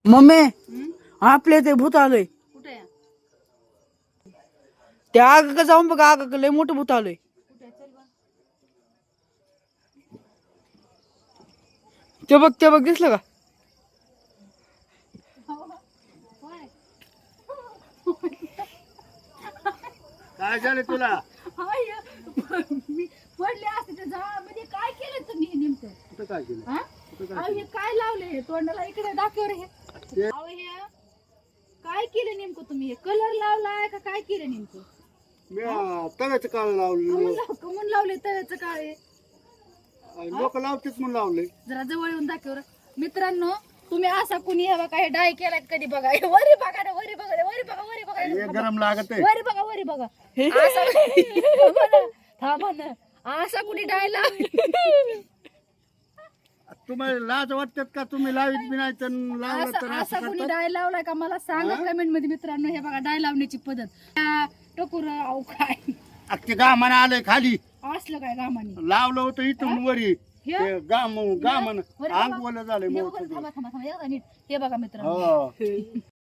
Mummy आपल्या ते भूत आलंय. कुठे त्या आग जाऊन बघा, आग लय मोठं भूत आलंय. कुठे चल बा. ते बघ दिसलं का? काय झालं तुला? मी पडले असते त्या झाडामध्ये. काय केलं तुम्ही हे नेमकं? कुठं काय केलं? हा? अहो, हे काय लावले हे तोंडाला? इकडे दाखव रे. ते- अहो, हे काय केलं नेमकं तुम्ही? हे कलर लावलाय का काय केलं नेमकं? मी तव्याचं काळ लावलं. कमून लावले तव्याचं काय? लोक लावतेच म्हणून लावले. जरा जवळ येऊन दाखव रे. मित्रांनो, तुम्ही असा कुणी हे बघा, हे डाय केलाय कधी बघा. हे वरी बघा रे, वरी बघा रे, वरी बघा, वरी बघा हे रे. गरम लागत आहे. वरी बघा, वरी बघा. थांबा ना. असा कुणी डाय लाव. तुम्हाला लाज वाटतात का? तुम्ही लावीत बी नाही तर लावलं तर असा असं कुणी करतात. डाय लावलाय का मला सांगा कमेंट मध्ये. मित्रांनो, हे बघा डाय लावण्याची पद्धत. टकोर अहो काय ते गामानं आलंय खाली. असलं काय गामाने लावलं होतं इथून वरी. हे? ते गाम वरी गामन बघा. अंग बोल झालंय हे मग बघा, थांबा थांबा थांबा. एकदा नीट हे बघा मित्रांनो. हो